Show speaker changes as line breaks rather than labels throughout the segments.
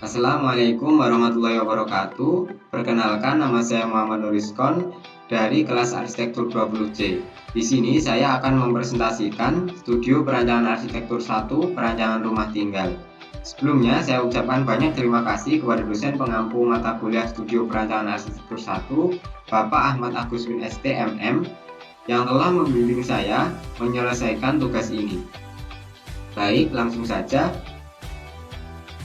Assalamualaikum warahmatullahi wabarakatuh. Perkenalkan, nama saya Muhammad Nuriskon dari kelas Arsitektur 20C. Di sini saya akan mempresentasikan studio perancangan arsitektur 1, perancangan rumah tinggal. Sebelumnya saya ucapkan banyak terima kasih kepada dosen pengampu mata kuliah studio perancangan arsitektur 1, Bapak Ahmad Agus bin STMM, yang telah membimbing saya menyelesaikan tugas ini. Baik, langsung saja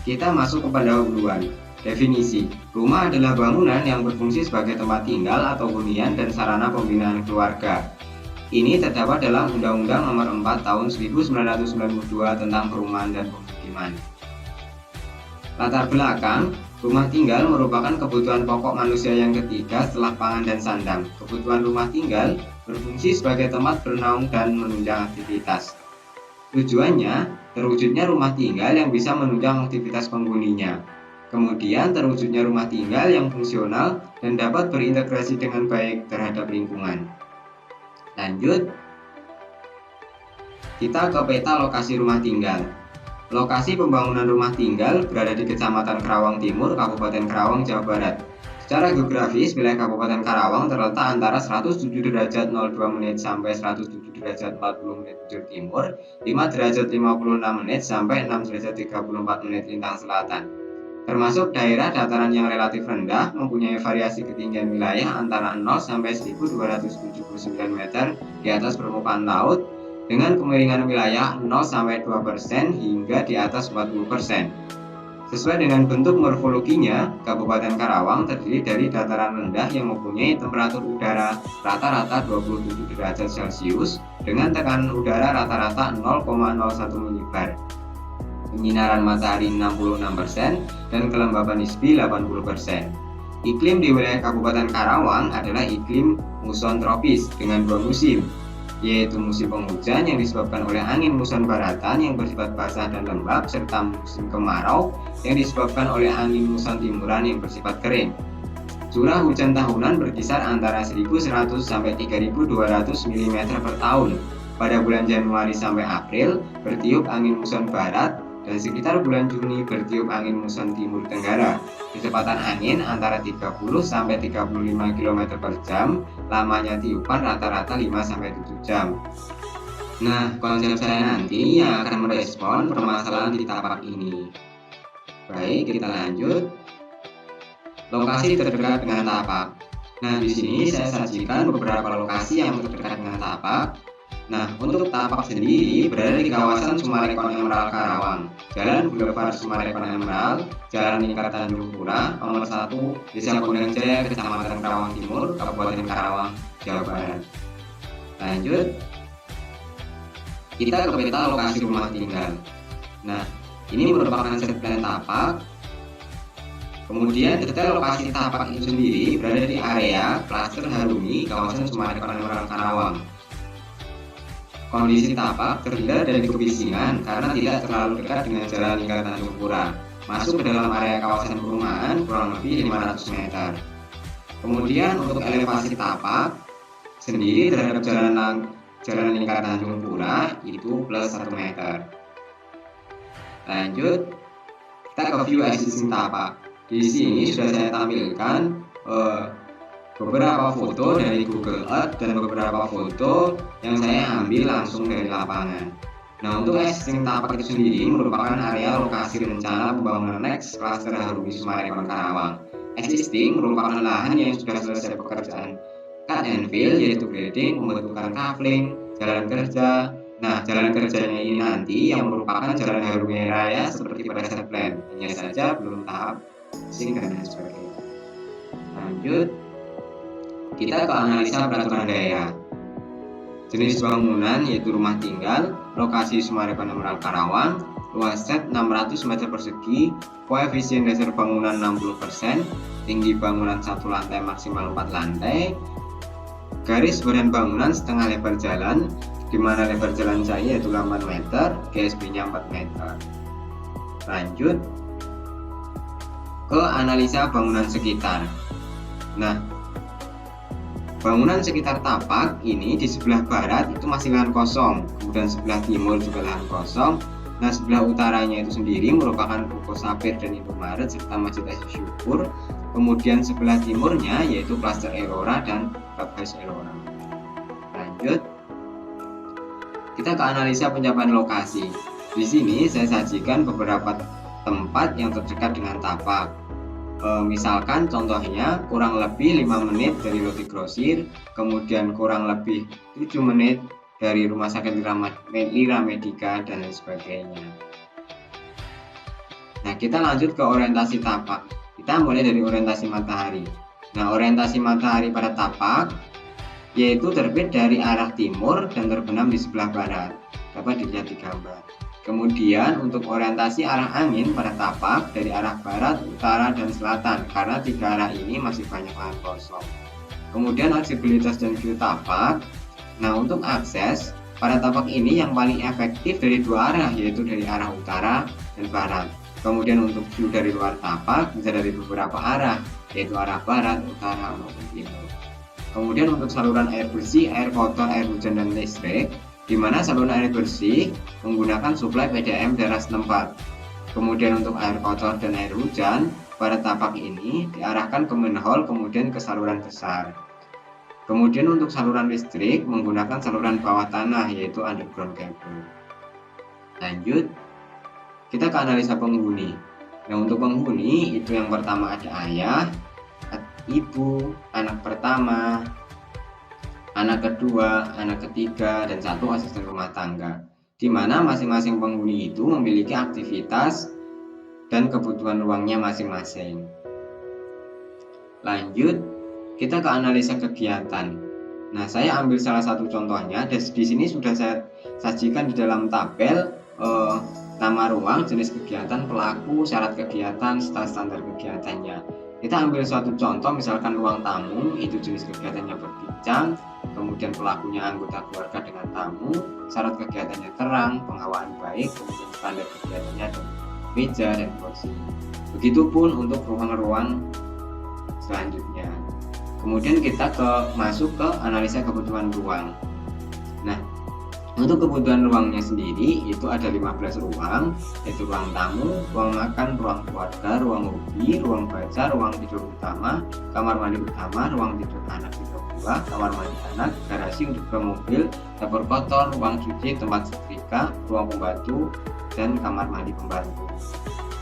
kita masuk kepada hubungan. Definisi, rumah adalah bangunan yang berfungsi sebagai tempat tinggal atau hunian dan sarana pembinaan keluarga. Ini terdapat dalam Undang-Undang Nomor 4 Tahun 1992 tentang Perumahan dan Pemukiman. Latar belakang, rumah tinggal merupakan kebutuhan pokok manusia yang ketiga setelah pangan dan sandang. Kebutuhan rumah tinggal berfungsi sebagai tempat bernaung dan menunjang aktivitas. Tujuannya, terwujudnya rumah tinggal yang bisa menunjang aktivitas penghuninya. Kemudian terwujudnya rumah tinggal yang fungsional dan dapat berintegrasi dengan baik terhadap lingkungan. Lanjut, kita ke peta lokasi rumah tinggal. Lokasi pembangunan rumah tinggal berada di Kecamatan Karawang Timur, Kabupaten Karawang, Jawa Barat. Secara geografis, wilayah Kabupaten Karawang terletak antara 107 derajat 02 menit sampai 107 derajat 40 menit bujur timur, 5 derajat 56 menit sampai 6 derajat 34 menit lintang selatan. Termasuk daerah dataran yang relatif rendah, mempunyai variasi ketinggian wilayah antara 0 sampai 1279 meter di atas permukaan laut, dengan kemiringan wilayah 0 sampai 2% hingga di atas 40%. Sesuai dengan bentuk morfologinya, Kabupaten Karawang terdiri dari dataran rendah yang mempunyai temperatur udara rata-rata 27 derajat Celcius dengan tekanan udara rata-rata 0,01 mbar, penyinaran matahari 66% dan kelembaban nisbi 80%. Iklim di wilayah Kabupaten Karawang adalah iklim muson tropis dengan dua musim, yaitu musim penghujan yang disebabkan oleh angin muson baratan yang bersifat basah dan lembab, serta musim kemarau yang disebabkan oleh angin muson timuran yang bersifat kering. Curah hujan tahunan berkisar antara 1.100 sampai 3.200 mm per tahun. Pada bulan Januari sampai April bertiup angin muson barat dan sekitar bulan Juni bertiup angin muson timur tenggara. Kecepatan angin antara 30 sampai 35 km per jam, lamanya tiupan rata-rata 5 sampai 7 jam. Nah, konsep saya nanti yang akan merespon permasalahan di tapak ini. Baik, kita lanjut. Lokasi terdekat dengan tapak. Nah, di sini saya sajikan beberapa lokasi yang terdekat dengan tapak. Nah, untuk tapak sendiri berada di kawasan Sumarekon Emerald Karawang, Jalan Boulevard Sumarekon Emerald, Jalan Lingkar Tanjung Pura, nomor 1, Desa Gondang Jaya, Kecamatan Karawang Timur, Kabupaten Karawang, Jawa Barat. Lanjut, kita ke peta lokasi rumah tinggal. Nah, ini merupakan set plan tapak. Kemudian detail lokasi tapak itu sendiri berada di area klaster Harumi, kawasan Sumarekon Emerald Karawang. Kondisi tapak terhindar dari kebisingan karena tidak terlalu dekat dengan Jalan Lingkar Tanjung Pura. Masuk ke dalam area kawasan perumahan kurang lebih 500 meter. Kemudian untuk elevasi tapak sendiri terhadap Jalan Lingkar Tanjung Pura itu plus 1 meter. Lanjut, kita ke view existing tapak. Di sini sudah saya tampilkan beberapa foto dari Google Earth dan beberapa foto yang saya ambil langsung dari lapangan. Nah, untuk existing tapak itu sendiri merupakan area lokasi rencana pembangunan next cluster Harumi Sumarekon Karawang. Existing merupakan lahan yang sudah selesai pekerjaan cut and fill, yaitu grading, pembentukan coupling, jalan kerja. Nah, jalan kerjanya ini nanti yang merupakan jalan Harumi Raya seperti pada set plan, hanya saja belum tahap sing dan sebagainya. Lanjut, kita ke analisa peraturan daerah. Jenis bangunan yaitu rumah tinggal, lokasi Sumarekon Emerald Karawang, luas set 600 meter persegi, koefisien dasar bangunan 60%, tinggi bangunan 1 lantai maksimal 4 lantai, garis badan bangunan setengah lebar jalan, di mana lebar jalan saya yaitu 8 meter, GSB-nya 4 meter. Lanjut ke analisa bangunan sekitar. Nah, bangunan sekitar tapak ini di sebelah barat itu masih lahan kosong, kemudian sebelah timur juga lahan kosong, Nah, sebelah utaranya itu sendiri merupakan Ruko Sapir dan Indomaret serta Masjid Asia Syukur. Kemudian sebelah timurnya yaitu klaster Elora dan Clubhouse Elora. Lanjut, kita ke analisa pencapaian lokasi. Di sini saya sajikan beberapa tempat yang terdekat dengan Tapak. Misalkan contohnya kurang lebih 5 menit dari Lotte Grosir, kemudian kurang lebih 7 menit dari Rumah Sakit Lira Medica dan lain sebagainya. Nah, kita lanjut ke orientasi Tapak. Kita mulai dari orientasi matahari. Nah, orientasi matahari pada Tapak yaitu terbit dari arah timur dan terbenam di sebelah barat. Dapat dilihat di gambar. Kemudian untuk orientasi arah angin pada Tapak dari arah barat, utara, dan selatan karena 3 arah ini masih banyak lahan kosong. Kemudian aksibilitas dan view Tapak. Nah, untuk akses pada Tapak ini yang paling efektif dari 2 arah yaitu dari arah utara dan barat. Kemudian untuk view dari luar Tapak bisa dari beberapa arah yaitu arah barat, utara, maupun timur. Kemudian untuk saluran air bersih, air kotor, air hujan, dan listrik, di mana saluran air bersih menggunakan suplai PDAM daerah setempat. Kemudian untuk air kotor dan air hujan pada Tapak ini diarahkan ke manhole kemudian ke saluran besar. Kemudian untuk saluran listrik menggunakan saluran bawah tanah yaitu underground cable. Lanjut, kita ke analisa penghuni. Nah, untuk penghuni itu yang pertama ada ayah, ibu, anak pertama, anak kedua, anak ketiga, dan 1 asisten rumah tangga, di mana masing-masing penghuni itu memiliki aktivitas dan kebutuhan ruangnya masing-masing. Lanjut, kita ke analisa kegiatan. Nah, saya ambil salah satu contohnya dan di sini sudah saya sajikan di dalam tabel nama ruang, jenis kegiatan, pelaku, syarat kegiatan, standar kegiatannya. Kita ambil suatu contoh, misalkan ruang tamu, itu jenis kegiatannya berbincang, kemudian pelakunya anggota keluarga dengan tamu, syarat kegiatannya terang, penghawaan baik, kemudian standar kegiatannya ada meja dan kursi. Begitupun untuk ruang-ruang selanjutnya. Kemudian kita masuk ke analisa kebutuhan ruang. Nah, untuk kebutuhan ruangnya sendiri itu ada 15 ruang, yaitu ruang tamu, ruang makan, ruang keluarga, ruang hobi, ruang baca, ruang tidur utama, kamar mandi utama, ruang tidur anak di bawah, kamar mandi anak, garasi untuk mobil, dapur kotor, ruang cuci, tempat setrika, ruang pembantu, dan kamar mandi pembantu.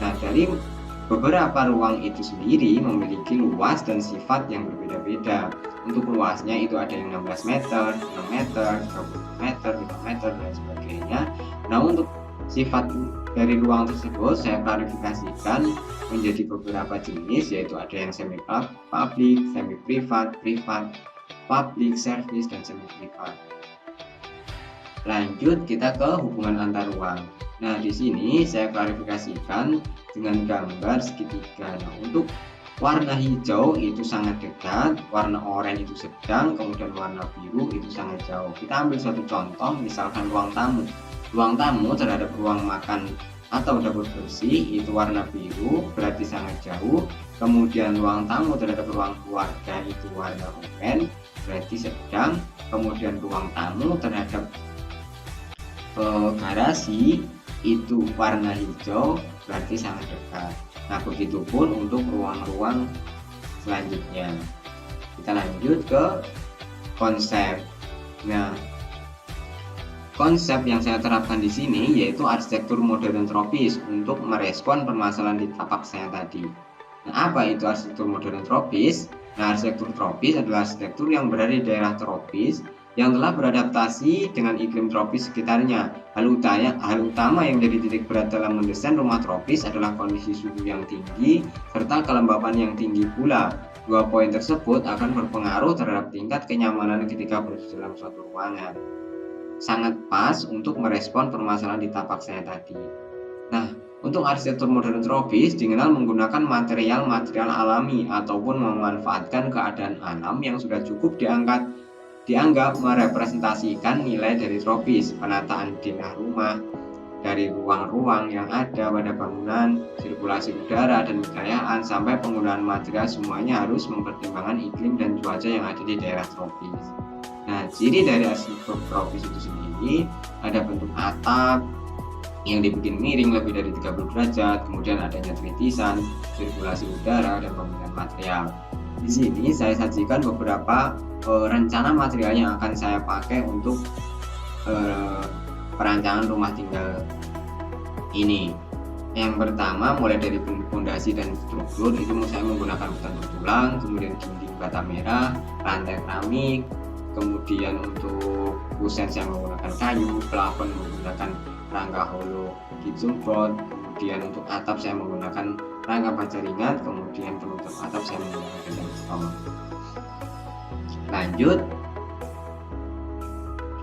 Nah, dari beberapa ruang itu sendiri memiliki luas dan sifat yang berbeda-beda. Untuk luasnya itu ada yang 16 meter, 6 meter, 30 meter, 5 meter, dan sebagainya. Nah, untuk sifat dari ruang tersebut saya klarifikasikan menjadi beberapa jenis, yaitu ada yang semi public, semi privat, public, service, dan semi privat. Lanjut, kita ke hubungan antar ruang. Nah, di sini saya klarifikasikan dengan gambar segitiga. Nah, untuk warna hijau itu sangat dekat, warna oranye itu sedang, kemudian warna biru itu sangat jauh. Kita ambil satu contoh, misalkan ruang tamu. Ruang tamu terhadap ruang makan atau dapur bersih itu warna biru, berarti sangat jauh. Kemudian ruang tamu terhadap ruang keluarga itu warna oranye, berarti sedang. Kemudian ruang tamu terhadap garasi itu warna hijau, berarti sangat dekat. Nah, begitupun untuk ruang-ruang selanjutnya. Kita lanjut ke konsep. Nah, konsep yang saya terapkan di sini yaitu arsitektur modern tropis untuk merespon permasalahan di Tapak saya tadi. Nah, apa itu arsitektur modern tropis? Nah, arsitektur tropis adalah arsitektur yang berada di daerah tropis yang telah beradaptasi dengan iklim tropis sekitarnya. Hal utama yang jadi titik berat dalam mendesain rumah tropis adalah kondisi suhu yang tinggi serta kelembapan yang tinggi pula. 2 poin tersebut akan berpengaruh terhadap tingkat kenyamanan ketika berada dalam suatu ruangan. Sangat pas untuk merespon permasalahan di Tapak saya tadi. Nah, untuk arsitektur modern tropis dikenal menggunakan material-material alami ataupun memanfaatkan keadaan alam yang sudah cukup dianggap merepresentasikan nilai dari tropis. Penataan denah rumah, dari ruang-ruang yang ada pada bangunan, sirkulasi udara dan kekayaan, sampai penggunaan material, semuanya harus mempertimbangkan iklim dan cuaca yang ada di daerah tropis. Nah, ciri dari arsitektur tropis itu sendiri ada bentuk atap, yang dibikin miring lebih dari 30 derajat, kemudian adanya tritisan, sirkulasi udara, dan pemilihan material. Di sini saya sajikan beberapa rencana material yang akan saya pakai untuk perancangan rumah tinggal ini. Yang pertama, mulai dari fondasi dan struktur itu saya menggunakan beton bertulang, kemudian dinding bata merah, lantai keramik, kemudian untuk kusen saya menggunakan kayu, plafon menggunakan rangka hollow gypsum board, kemudian untuk atap saya menggunakan rangka baja ringan, kemudian penutup atap saya menggunakan genteng stone. Lanjut,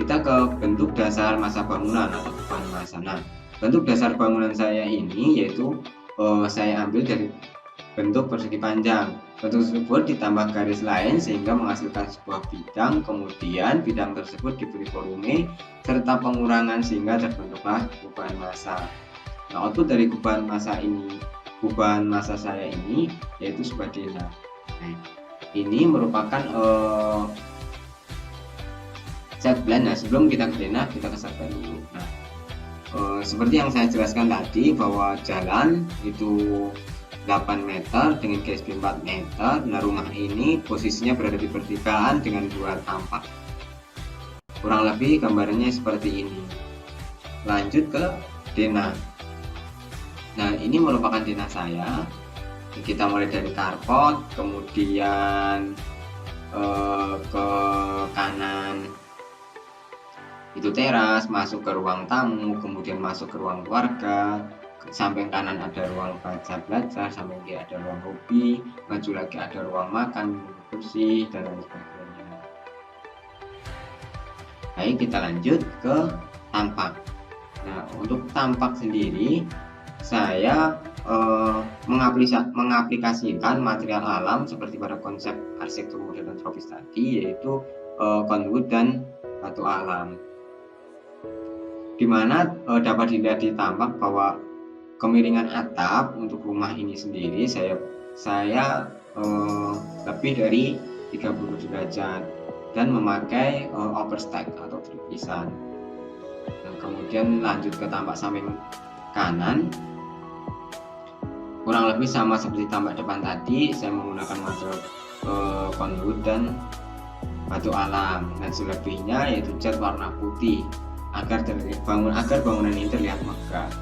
kita ke bentuk dasar masa bangunan atau bahan masa. Nah, bentuk dasar bangunan saya ini yaitu saya ambil dari bentuk persegi panjang. Bentuk tersebut ditambah garis lain sehingga menghasilkan sebuah bidang, kemudian bidang tersebut diberi volume serta pengurangan sehingga terbentuklah gubahan massa. Nah, output dari gubahan massa saya ini yaitu sebuah denah. Nah, ini merupakan set plan. Nah, sebelum kita ke denah, kita ke set plan dulu. Nah, seperti yang saya jelaskan tadi bahwa jalan itu 8 meter dengan KSP 4 meter. Nah, rumah ini posisinya berada di pertigaan dengan 2 tampak. Kurang lebih gambarannya seperti ini. Lanjut ke denah. Nah, ini merupakan denah saya. Kita mulai dari karpot, kemudian ke kanan itu teras, masuk ke ruang tamu, kemudian masuk ke ruang keluarga. Samping kanan ada ruang baca belajar, samping kiri ada ruang hobi, maju lagi ada ruang makan, kursi, dan lain sebagainya. Baik, kita lanjut ke tampak. Nah, untuk tampak sendiri saya mengaplikasikan material alam seperti pada konsep arsitektur modern tropis tadi, yaitu conwood dan batu alam, dimana dapat dilihat di tampak bahwa kemiringan atap untuk rumah ini sendiri saya lebih dari 30 derajat dan memakai overstack atau tripisan. Nah, kemudian lanjut ke tampak samping kanan, kurang lebih sama seperti tampak depan tadi, saya menggunakan material conwood dan batu alam, dan selebihnya yaitu cat warna putih agar bangunan ini terlihat megah.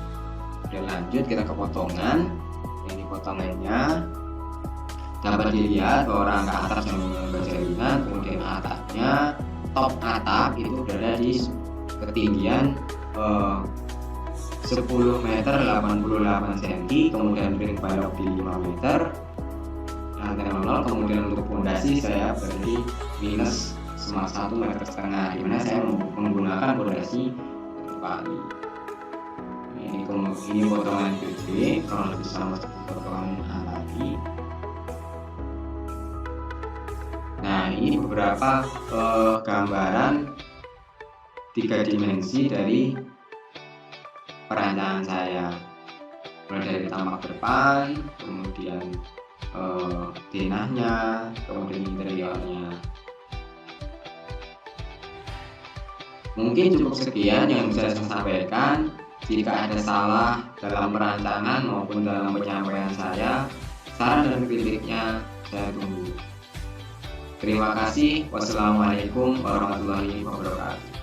Dan lanjut kita ke potongan. Ini potongannya dapat dilihat bahwa rangka atas yang menggunakan baja ringan, kemudian atapnya, top atap itu berada di ketinggian 10 meter 88 cm, kemudian ring balok di 5 meter, lantai 0, kemudian untuk fondasi saya beri minus 1,5 meter, dimana saya menggunakan fondasi kali. Ini potongan gede, kurang lebih sama seperti potongan A tadi. Nah, ini beberapa gambaran 3 dimensi dari perancangan saya, mulai dari tampak depan, kemudian denahnya, kemudian interiornya. Mungkin cukup sekian yang bisa saya sampaikan. Jika ada salah dalam perancangan maupun dalam penyampaian saya, saran dan kritiknya saya tunggu. Terima kasih. Wassalamualaikum warahmatullahi wabarakatuh.